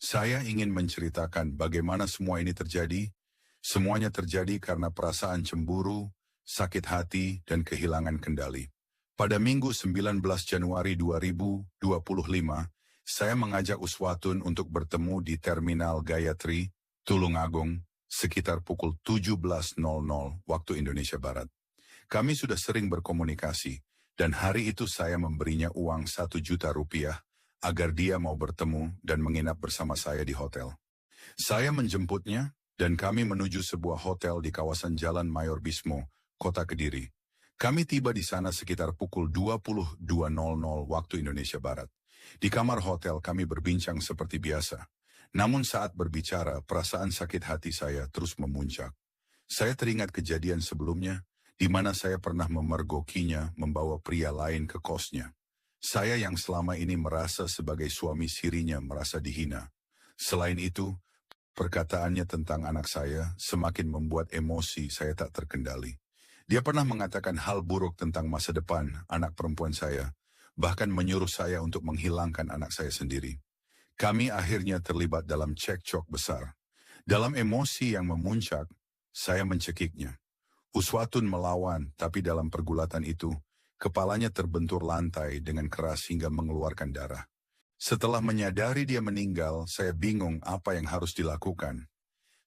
Saya ingin menceritakan bagaimana semua ini terjadi. Semuanya terjadi karena perasaan cemburu, sakit hati, dan kehilangan kendali. Pada Minggu 19 Januari 2025, saya mengajak Uswatun untuk bertemu di Terminal Gayatri, Tulungagung, sekitar pukul 17.00 waktu Indonesia Barat. Kami sudah sering berkomunikasi, dan hari itu saya memberinya uang 1 juta rupiah agar dia mau bertemu dan menginap bersama saya di hotel. Saya menjemputnya, dan kami menuju sebuah hotel di kawasan Jalan Mayor Bismo, Kota Kediri. Kami tiba di sana sekitar pukul 22.00 waktu Indonesia Barat. Di kamar hotel kami berbincang seperti biasa. Namun saat berbicara, perasaan sakit hati saya terus memuncak. Saya teringat kejadian sebelumnya, di mana saya pernah memergokinya membawa pria lain ke kosnya. Saya yang selama ini merasa sebagai suami sirinya merasa dihina. Selain itu, perkataannya tentang anak saya semakin membuat emosi saya tak terkendali. Dia pernah mengatakan hal buruk tentang masa depan anak perempuan saya, bahkan menyuruh saya untuk menghilangkan anak saya sendiri. Kami akhirnya terlibat dalam cekcok besar. Dalam emosi yang memuncak, saya mencekiknya. Uswatun melawan, tapi dalam pergulatan itu, kepalanya terbentur lantai dengan keras hingga mengeluarkan darah. Setelah menyadari dia meninggal, saya bingung apa yang harus dilakukan.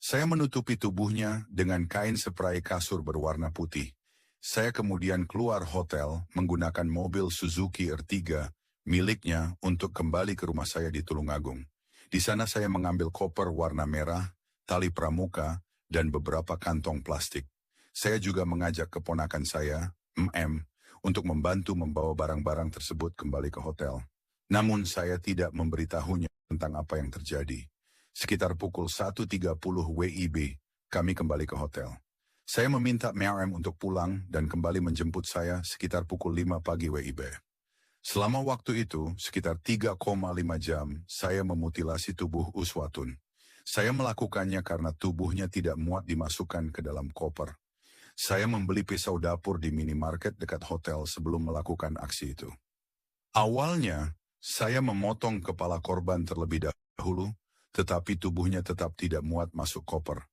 Saya menutupi tubuhnya dengan kain spray kasur berwarna putih. Saya kemudian keluar hotel menggunakan mobil Suzuki Ertiga miliknya untuk kembali ke rumah saya di Tulungagung. Di sana saya mengambil koper warna merah, tali pramuka, dan beberapa kantong plastik. Saya juga mengajak keponakan saya, untuk membantu membawa barang-barang tersebut kembali ke hotel. Namun saya tidak memberitahunya tentang apa yang terjadi. Sekitar pukul 1.30 WIB, kami kembali ke hotel. Saya meminta Miriam untuk pulang dan kembali menjemput saya sekitar pukul 5 pagi WIB. Selama waktu itu, sekitar 3,5 jam, saya memutilasi tubuh Uswatun. Saya melakukannya karena tubuhnya tidak muat dimasukkan ke dalam koper. Saya membeli pisau dapur di minimarket dekat hotel sebelum melakukan aksi itu. Awalnya, saya memotong kepala korban terlebih dahulu, tetapi tubuhnya tetap tidak muat masuk koper.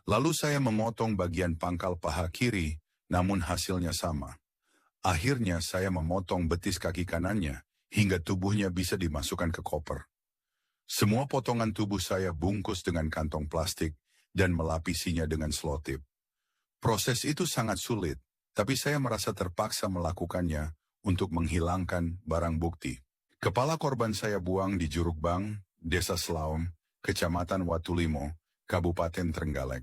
Lalu saya memotong bagian pangkal paha kiri, namun hasilnya sama. Akhirnya saya memotong betis kaki kanannya, hingga tubuhnya bisa dimasukkan ke koper. Semua potongan tubuh saya bungkus dengan kantong plastik dan melapisinya dengan selotip. Proses itu sangat sulit, tapi saya merasa terpaksa melakukannya untuk menghilangkan barang bukti. Kepala korban saya buang di Jurugbang, Desa Selaum, Kecamatan Watulimo, Kabupaten Trenggalek.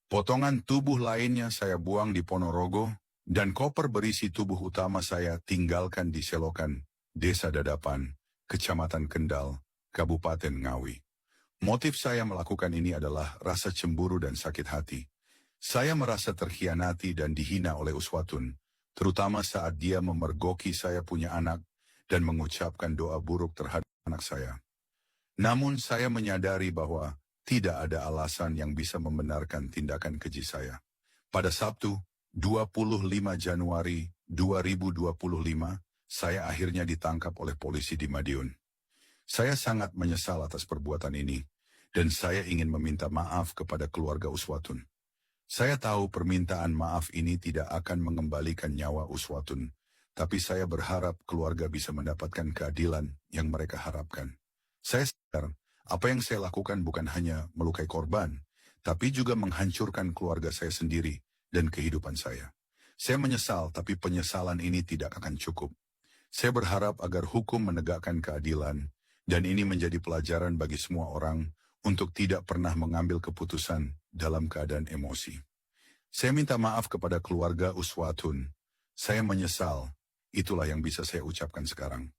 Potongan tubuh lainnya saya buang di Ponorogo, dan koper berisi tubuh utama saya tinggalkan di Selokan, Desa Dadapan, Kecamatan Kendal, Kabupaten Ngawi. Motif saya melakukan ini adalah rasa cemburu dan sakit hati. Saya merasa terkhianati dan dihina oleh Uswatun, terutama saat dia memergoki saya punya anak dan mengucapkan doa buruk terhadap anak saya. Namun saya menyadari bahwa tidak ada alasan yang bisa membenarkan tindakan keji saya. Pada Sabtu, 25 Januari 2025, saya akhirnya ditangkap oleh polisi di Madiun. Saya sangat menyesal atas perbuatan ini, dan saya ingin meminta maaf kepada keluarga Uswatun. Saya tahu permintaan maaf ini tidak akan mengembalikan nyawa Uswatun, tapi saya berharap keluarga bisa mendapatkan keadilan yang mereka harapkan. Saya sadar, apa yang saya lakukan bukan hanya melukai korban, tapi juga menghancurkan keluarga saya sendiri dan kehidupan saya. Saya menyesal, tapi penyesalan ini tidak akan cukup. Saya berharap agar hukum menegakkan keadilan, dan ini menjadi pelajaran bagi semua orang untuk tidak pernah mengambil keputusan dalam keadaan emosi. Saya minta maaf kepada keluarga Uswatun. Saya menyesal. Itulah yang bisa saya ucapkan sekarang.